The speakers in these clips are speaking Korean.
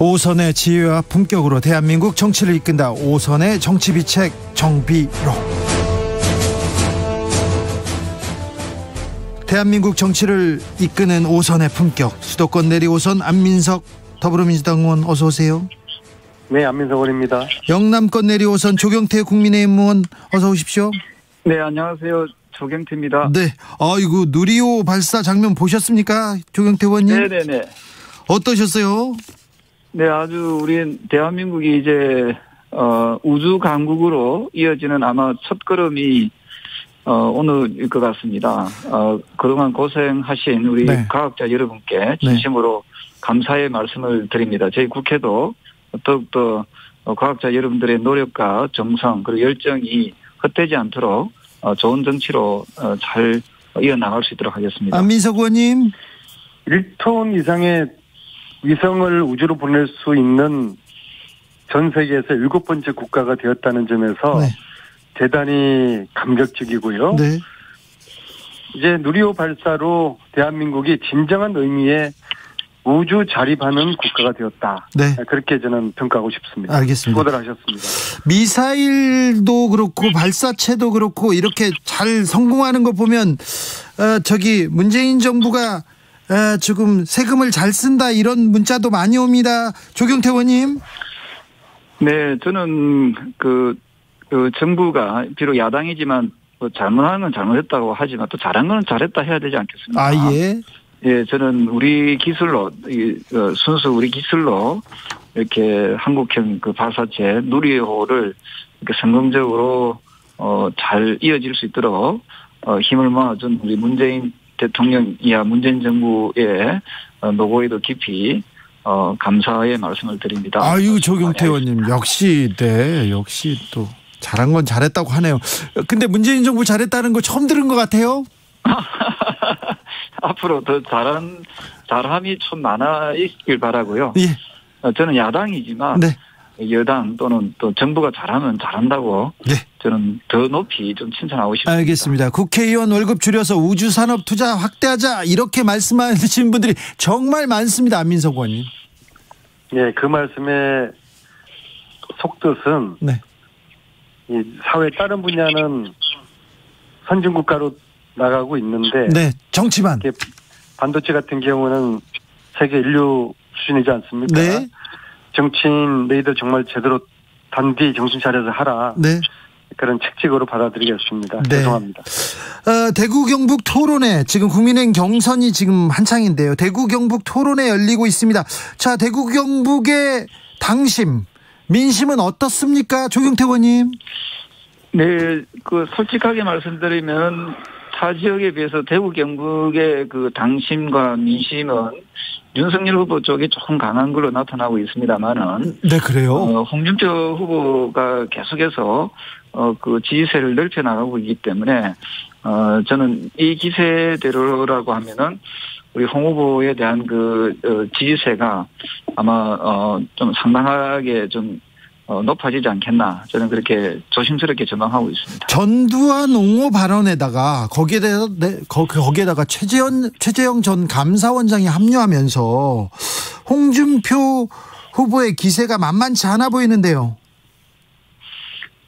오선의 지혜와 품격으로 대한민국 정치를 이끈다. 오선의 정치비책 정비록. 대한민국 정치를 이끄는 오선의 품격, 수도권 내리오선 안민석 더불어민주당 의원 어서 오세요. 네, 안민석 의원입니다. 영남권 내리오선 조경태 국민의힘 의원 어서 오십시오. 네, 안녕하세요. 조경태입니다. 네, 아이고 누리호 발사 장면 보셨습니까, 조경태 의원님? 네네네. 어떠셨어요? 네, 아주 우리 대한민국이 이제 우주 강국으로 이어지는 아마 첫걸음이 오늘일 것 같습니다. 그동안 고생하신 우리 네. 과학자 여러분께 진심으로 감사의 말씀을 드립니다. 저희 국회도 더욱더 과학자 여러분들의 노력과 정성 그리고 열정이 헛되지 않도록 좋은 정치로 잘 이어나갈 수 있도록 하겠습니다. 안민석 의원님. 1톤 이상의 위성을 우주로 보낼 수 있는 전 세계에서 7번째 국가가 되었다는 점에서 네. 대단히 감격적이고요. 네. 이제 누리호 발사로 대한민국이 진정한 의미의 우주 자립하는 국가가 되었다. 네. 그렇게 저는 평가하고 싶습니다. 알겠습니다. 수고들 하셨습니다. 미사일도 그렇고 발사체도 그렇고 이렇게 잘 성공하는 거 보면 문재인 정부가 지금 세금을 잘 쓴다 이런 문자도 많이 옵니다. 조경태 의원님. 네, 저는 정부가 비록 야당이지만 잘못한 건 잘못했다고 하지만 또 잘한 건 잘했다 해야 되지 않겠습니까? 아, 예. 예, 저는 우리 기술로 순수 우리 기술로 이렇게 한국형 발사체 누리호를 이렇게 성공적으로 잘 이어질 수 있도록 힘을 모아준 우리 문재인 대통령 이하 문재인 정부의 노고에도 깊이 감사의 말씀을 드립니다. 아유, 조경태 의원님 역시 또 잘한 건 잘했다고 하네요. 근데 문재인 정부 잘했다는 거 처음 들은 것 같아요. 앞으로 더 잘함이 좀 많아 있길 바라고요. 예. 저는 야당이지만 네. 여당 또는 또 정부가 잘하면 잘한다고 네. 저는 더 높이 좀 칭찬하고 싶습니다. 알겠습니다. 국회의원 월급 줄여서 우주산업 투자 확대하자 이렇게 말씀하시는 분들이 정말 많습니다. 안민석 의원님. 네, 그 말씀의 속뜻은 네. 이 사회 다른 분야는 선진국가로 나가고 있는데 네, 정치만. 반도체 같은 경우는 세계 인류 수준이지 않습니까? 네. 정치인 너희들 정말 제대로 단디 정신 차려서 하라. 네. 그런 책찍으로 받아들이겠습니다. 네. 죄송합니다. 대구 경북 토론회 지금 국민의힘 경선이 지금 한창인데요. 대구 경북 토론회 열리고 있습니다. 자, 대구 경북의 당심, 민심은 어떻습니까, 조경태 의원님? 네, 솔직하게 말씀드리면 타 지역에 비해서 대구 경북의 당심과 민심은 윤석열 후보 쪽이 조금 강한 걸로 나타나고 있습니다만은. 네, 그래요. 홍준표 후보가 계속해서 지지세를 넓혀 나가고 있기 때문에 저는 이 기세대로라고 하면은 우리 홍 후보에 대한 지지세가 아마 좀 상당하게 좀 높아지지 않겠나, 저는 그렇게 조심스럽게 전망하고 있습니다. 전두환 옹호 발언에다가 거기에다가 최재형 전 감사원장이 합류하면서 홍준표 후보의 기세가 만만치 않아 보이는데요.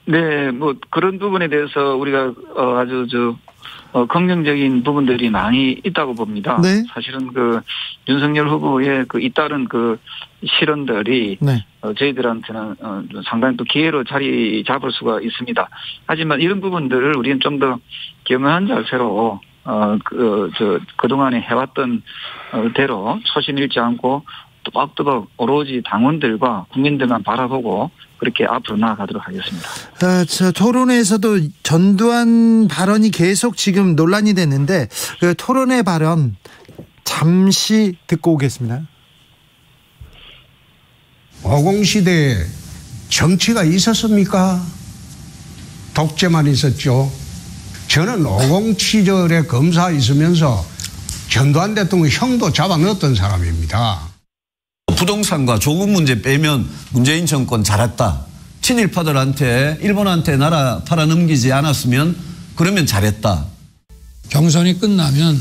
네, 그런 부분에 대해서 우리가 아주 긍정적인 부분들이 많이 있다고 봅니다. 네. 사실은 윤석열 후보의 잇따른 실언들이 네. 저희들한테는 상당히 또 기회로 자리 잡을 수가 있습니다. 하지만 이런 부분들을 우리는 좀 더 겸허한 자세로 그동안에 해왔던 대로 초심 잃지 않고 또박또박 오로지 당원들과 국민들만 바라보고 그렇게 앞으로 나아가도록 하겠습니다. 토론회에서도 전두환 발언이 계속 지금 논란이 됐는데 토론회 발언 잠시 듣고 오겠습니다. 50시대에 정치가 있었습니까? 독재만 있었죠. 저는 50 시절에 검사 있으면서 전두환 대통령 형도 잡아 넣었던 사람입니다. 부동산과 조국 문제 빼면 문재인 정권 잘했다. 친일파들한테 일본한테 나라 팔아넘기지 않았으면 그러면 잘했다. 경선이 끝나면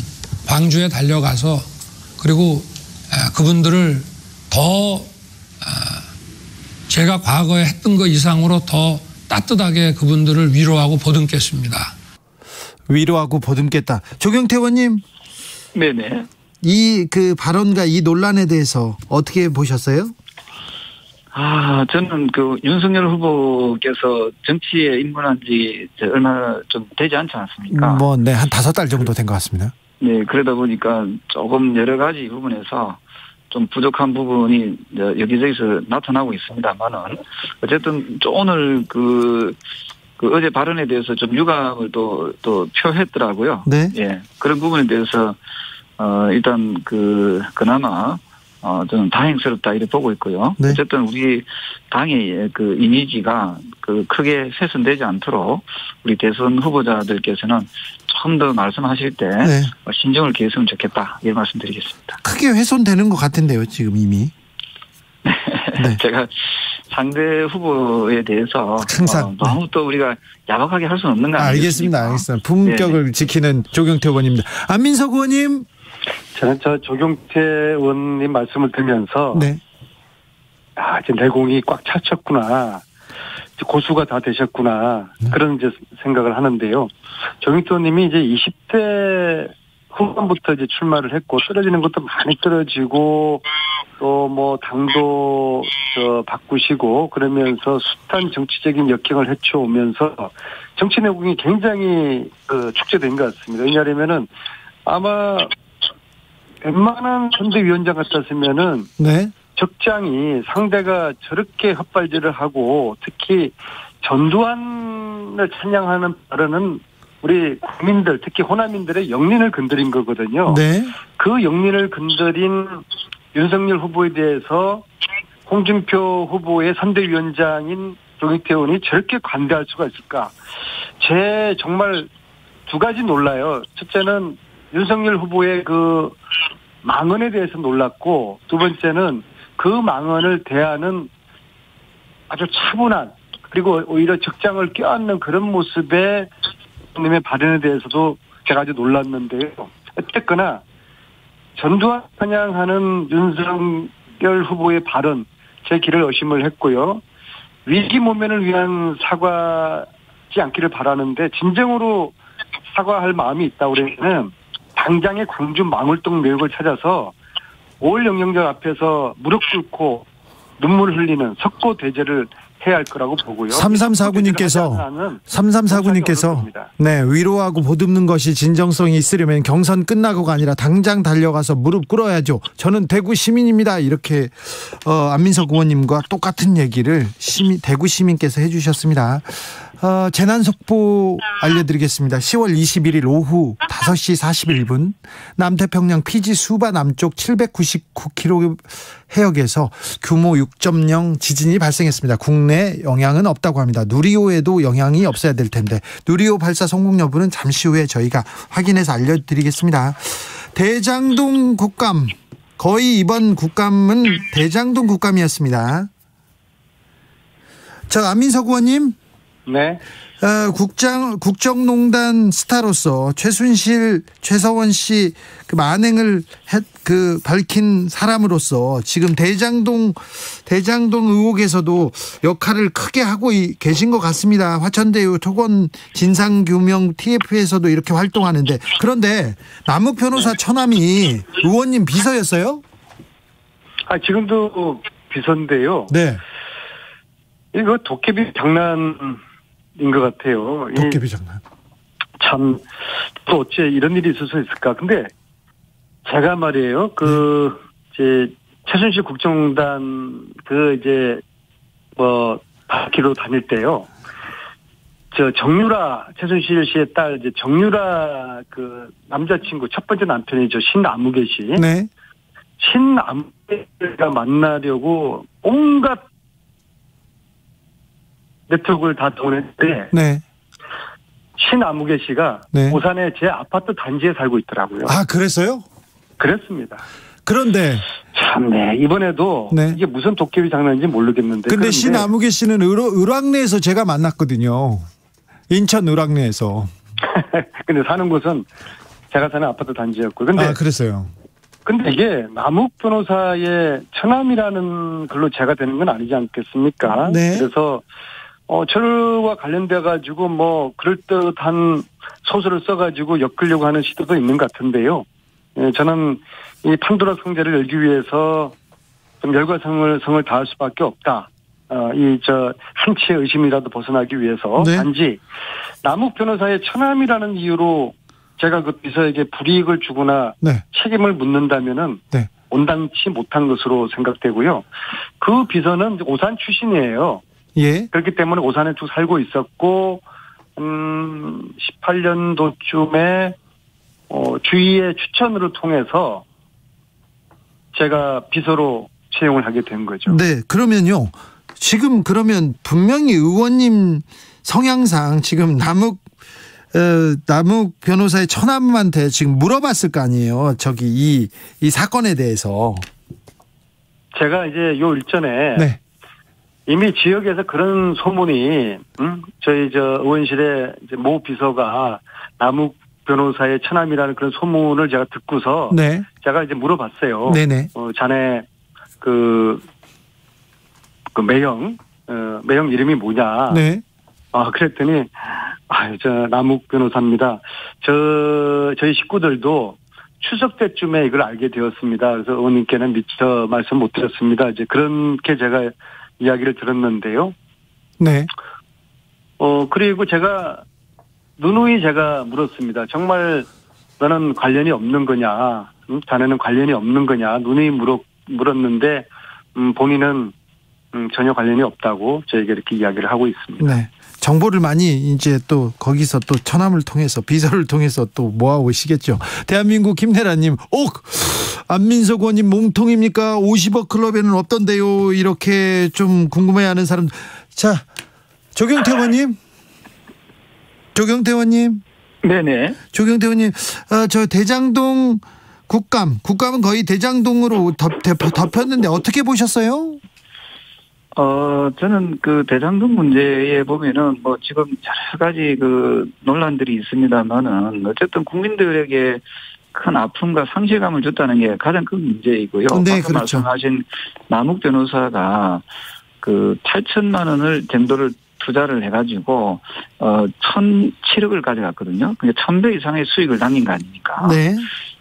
광주에 달려가서 그리고 그분들을 더 제가 과거에 했던 것 이상으로 더 따뜻하게 그분들을 위로하고 보듬겠습니다. 위로하고 보듬겠다. 조경태 의원님, 네네. 이 그 발언과 이 논란에 대해서 어떻게 보셨어요? 저는 그 윤석열 후보께서 정치에 입문한 지 얼마 좀 되지 않지 않습니까? 네, 한 5달 정도 된 것 같습니다. 네, 그러다 보니까 조금 여러 가지 부분에서 좀 부족한 부분이 여기저기서 나타나고 있습니다만은 어쨌든 오늘 그 어제 발언에 대해서 좀 유감을 또 표했더라고요. 네. 예, 그런 부분에 대해서 일단 그나마 저는 다행스럽다 이렇게 보고 있고요. 네. 어쨌든 우리 당의 그 이미지가 크게 훼손되지 않도록 우리 대선 후보자들께서는 좀 더 말씀하실 때 네. 신중을 기했으면 좋겠다 이런 말씀드리겠습니다. 크게 훼손되는 것 같은데요, 지금 이미. 네. 제가 상대 후보에 대해서 항상 너무 또 우리가 야박하게 할 수는 없는 거 아니겠습니까? 알겠습니다. 품격을 지키는 조경태 의원입니다. 안민석 의원님. 저는 조경태 의원님 말씀을 들으면서 네. 이제 내공이 꽉 찼었구나. 이제 고수가 다 되셨구나. 그런 이제 생각을 하는데요. 조경태 의원님이 이제 20대 후반부터 이제 출마를 했고 떨어지는 것도 많이 떨어지고 또 뭐 당도 바꾸시고 그러면서 숱한 정치적인 역행을 헤쳐오면서 정치 내공이 굉장히 축제된 것 같습니다. 왜냐하면은 아마 웬만한 선대위원장 같았으면은 네. 적장이 상대가 저렇게 헛발질을 하고 특히 전두환을 찬양하는 발언은 우리 국민들 특히 호남인들의 영린을 건드린 거거든요. 네. 그 영린을 건드린 윤석열 후보에 대해서 홍준표 후보의 선대위원장인 조경태 의원이 저렇게 관대할 수가 있을까? 정말 두 가지 놀라요. 첫째는 윤석열 후보의 그 망언에 대해서 놀랐고 두 번째는 그 망언을 대하는 아주 차분한 그리고 오히려 적장을 껴안는 그런 모습의 님의 발언에 대해서도 제가 아주 놀랐는데요. 어쨌거나 전두환 찬양하는 윤석열 후보의 발언 제 길을 의심을 했고요. 위기 모면을 위한 사과지 않기를 바라는데 진정으로 사과할 마음이 있다고 그러면 당장의 광주 망울동 내역을 찾아서 5월 영령전 앞에서 무릎 꿇고 눈물을 흘리는 석고 대제를 해야 할 거라고 보고요. 3349님께서 네, 위로하고 보듬는 것이 진정성이 있으려면 경선 끝나고가 아니라 당장 달려가서 무릎 꿇어야죠. 저는 대구 시민입니다. 이렇게 안민석 의원님과 똑같은 얘기를 대구 시민께서 해주셨습니다. 재난 속보 알려드리겠습니다. 10월 21일 오후 5시 41분 남태평양 피지 수바 남쪽 799km 해역에서 규모 6.0 지진이 발생했습니다. 국내 영향은 없다고 합니다. 누리호에도 영향이 없어야 될 텐데 누리호 발사 성공 여부는 잠시 후에 저희가 확인해서 알려드리겠습니다. 대장동 국감, 거의 이번 국감은 대장동 국감이었습니다. 안민석 의원님. 네. 국정농단 스타로서 최순실, 최서원 씨 그 만행을 밝힌 사람으로서 지금 대장동 의혹에서도 역할을 크게 하고 계신 것 같습니다. 화천대유 토건 진상규명 TF에서도 이렇게 활동하는데 그런데 남욱 변호사 처남이 의원님 비서였어요? 지금도 비서인데요. 네. 이거 도깨비 장난인 것 같아요. 도깨비 장난. 참, 또 어째 이런 일이 있을 수 있을까. 근데 제가 말이에요. 최순실 국정농단 밝히러 다닐 때요. 최순실 씨의 딸 정유라 남자친구 첫 번째 남편이죠. 신아무개 씨. 네. 신아무개가 만나려고 온갖 네트워크를 다 동원했는데 네. 신아무개 씨가 네. 오산에 제 아파트 단지에 살고 있더라고요. 그랬어요? 그랬습니다. 그런데 참네 이번에도 네. 이게 무슨 도깨비 장난인지 모르겠는데. 근데 신아무개 씨는 을왕리에서 제가 만났거든요. 인천 을왕리에서. 근데 사는 곳은 제가 사는 아파트 단지였고. 근데 그랬어요. 근데 이게 남욱 변호사의 처남이라는 글로 제가 되는 건 아니지 않겠습니까? 네. 그래서 저와 관련돼 가지고 뭐 그럴듯한 소설을 써가지고 엮으려고 하는 시도도 있는 것 같은데요. 예, 저는 이 판도라 상자를 열기 위해서 좀 열과성을 다할 수밖에 없다. 한치의 의심이라도 벗어나기 위해서 네. 단지 남욱 변호사의 처남이라는 이유로 제가 그 비서에게 불이익을 주거나 네. 책임을 묻는다면은 네. 온당치 못한 것으로 생각되고요. 그 비서는 오산 출신이에요. 예. 그렇기 때문에 오산에 쭉 살고 있었고 18년도쯤에 주위의 추천으로 통해서 제가 비서로 채용을 하게 된 거죠. 네. 그러면요. 지금 그러면 분명히 의원님 성향상 지금 남욱 변호사의 처남한테 지금 물어봤을 거 아니에요. 이 사건에 대해서. 제가 이제 요 일전에 네. 이미 지역에서 그런 소문이 저희 의원실에 이제 모 비서가 남욱 변호사의 처남이라는 그런 소문을 제가 듣고서 네. 제가 이제 물어봤어요. 네네. 자네 그 매형 이름이 뭐냐? 네. 그랬더니 저 남욱 변호사입니다. 저희 식구들도 추석 때쯤에 이걸 알게 되었습니다. 그래서 의원님께는 미처 말씀 못 드렸습니다. 이제 그렇게 제가 이야기를 들었는데요. 네. 그리고 제가 누누이 제가 물었습니다. 정말 너는 관련이 없는 거냐? 자네는 관련이 없는 거냐? 누누이 물었는데 본인은 전혀 관련이 없다고 저에게 이렇게 이야기를 하고 있습니다. 네. 정보를 많이 이제 또 거기서 또 처남을 통해서 비서를 통해서 또 모아오시겠죠. 대한민국 김내라님, 안민석 의원님 몸통입니까? 50억 클럽에는 없던데요. 이렇게 좀 궁금해하는 사람. 자, 조경태 의원님. 네네. 조경태 의원님, 저 대장동 국감은 거의 대장동으로 덮였는데 어떻게 보셨어요? 저는 그 대장동 문제에 보면은 뭐 지금 여러 가지 그 논란들이 있습니다만은 어쨌든 국민들에게 큰 아픔과 상실감을 줬다는 게 가장 큰 문제이고요. 네, 방금 그렇죠. 말씀하신 남욱 변호사가 그 8천만 원을 정도를 투자를 해가지고 1,007억을 가져갔거든요. 그러니까 1,000배 이상의 수익을 남긴 거 아닙니까? 네.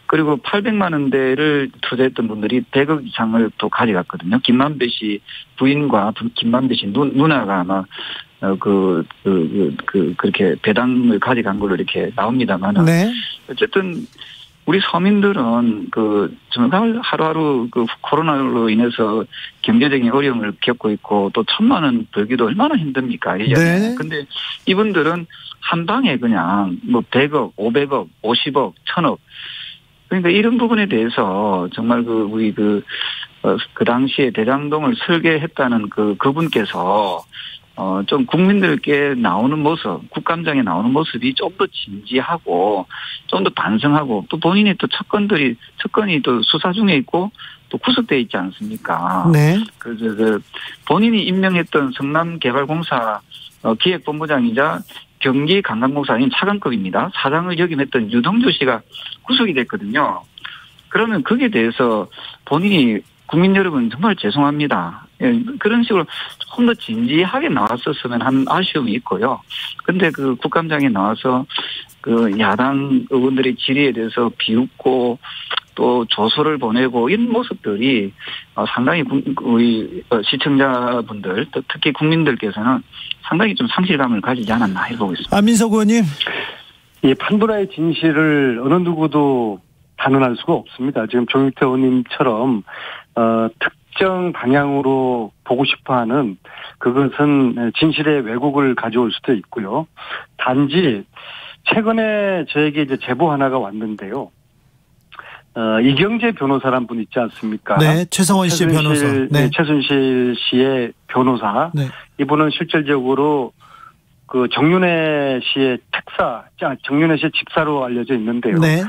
그리고 800만 원대를 투자했던 분들이 100억 이상을 또 가져갔거든요. 김만배 씨 부인과 김만배 씨 누나가 아마 그렇게 배당을 가져간 걸로 이렇게 나옵니다만. 네. 어쨌든 우리 서민들은 정말 하루하루 코로나로 인해서 경제적인 어려움을 겪고 있고 또 1,000만 원 벌기도 얼마나 힘듭니까? 네. 근데 이분들은 한 방에 그냥 100억, 500억, 50억, 1,000억. 그러니까 이런 부분에 대해서 정말 우리 그 당시에 대장동을 설계했다는 그분께서 좀 국민들께 나오는 모습, 국감장에 나오는 모습이 좀 더 진지하고 좀 더 반성하고 또 본인의 또 특권이 또 수사 중에 있고 또 구속되어 있지 않습니까? 네. 본인이 임명했던 성남개발공사 기획본부장이자 경기관광공사인 차관급입니다. 사장을 역임했던 유동주 씨가 구속이 됐거든요. 그러면 거기에 대해서 본인이 국민 여러분 정말 죄송합니다. 그런 식으로 조금 더 진지하게 나왔었으면 하는 아쉬움이 있고요. 근데 그 국감장에 나와서 그 야당 의원들의 질의에 대해서 비웃고 또 조서를 보내고 이런 모습들이 상당히 우리 시청자분들 특히 국민들께서는 상당히 좀 상실감을 가지지 않았나 해보고 있습니다. 안민석 의원님. 이 판도라의 진실을 어느 누구도 단언할 수가 없습니다. 지금 조경태 의원님처럼 특정 방향으로 보고 싶어하는 그것은 진실의 왜곡을 가져올 수도 있고요. 단지 최근에 저에게 이제 제보 하나가 왔는데요. 이경재 변호사란 분 있지 않습니까? 네, 최성원 씨 변호사. 네, 최순실 씨의 변호사. 네. 이분은 실질적으로 그 정윤회 씨의 정윤회 씨의 집사로 알려져 있는데요. 네.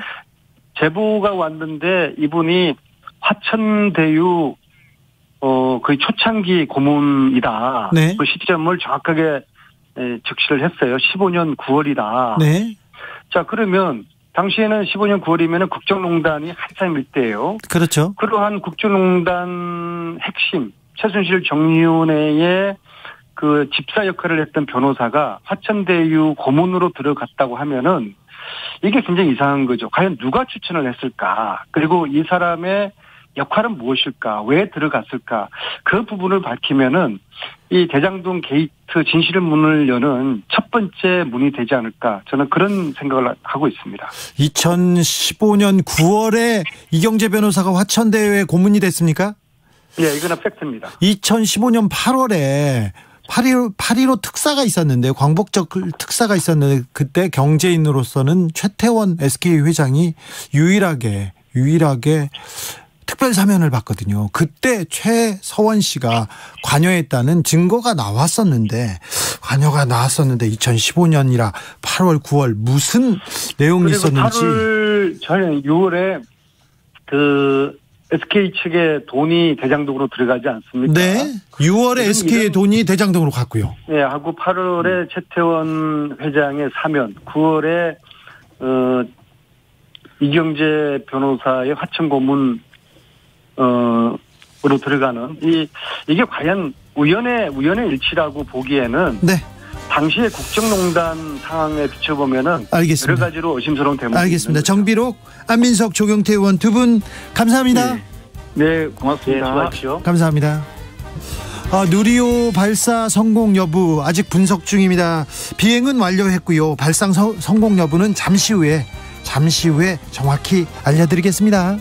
제보가 왔는데 이분이 화천대유 거의 초창기 고문이다. 네. 그 시점을 정확하게 적시를 했어요. 15년 9월이다. 네. 자, 그러면 당시에는 15년 9월이면 국정농단이 한참일 때예요. 그렇죠. 그러한 국정농단 핵심 최순실 정의위원회의 그 집사 역할을 했던 변호사가 화천대유 고문으로 들어갔다고 하면은 이게 굉장히 이상한 거죠. 과연 누가 추천을 했을까? 그리고 이 사람의 역할은 무엇일까? 왜 들어갔을까? 그 부분을 밝히면은 이 대장동 게이트 진실의 문을 여는 첫 번째 문이 되지 않을까? 저는 그런 생각을 하고 있습니다. 2015년 9월에 이경재 변호사가 화천대유에 고문이 됐습니까? 예, 이거는 팩트입니다. 2015년 8월에 8.15 특사가 있었는데, 광복절 특사가 있었는데, 그때 경제인으로서는 최태원 SK 회장이 유일하게 특별 사면을 받거든요. 그때 최서원 씨가 관여했다는 증거가 나왔었는데 2015년이라 8월, 9월 무슨 내용이 있었는지. 8월 저는 6월에 그 SK 측의 돈이 대장동으로 들어가지 않습니까? 네. 6월에 SK의 돈이 대장동으로 갔고요. 네, 하고 8월에 최태원 회장의 사면, 9월에 이경재 변호사의 화천 고문 으로 들어가는 이게 과연 우연의 일치라고 보기에는 네. 당시의 국정농단 상황에 비춰보면은 알겠습니다. 여러 가지로 의심스러운 대목이 알겠습니다. 정비록, 안민석, 조경태 의원 두 분 감사합니다. 네, 고맙습니다. 네, 감사합니다. 누리호 발사 성공 여부 아직 분석 중입니다. 비행은 완료했고요. 발사 성공 여부는 잠시 후에 정확히 알려드리겠습니다.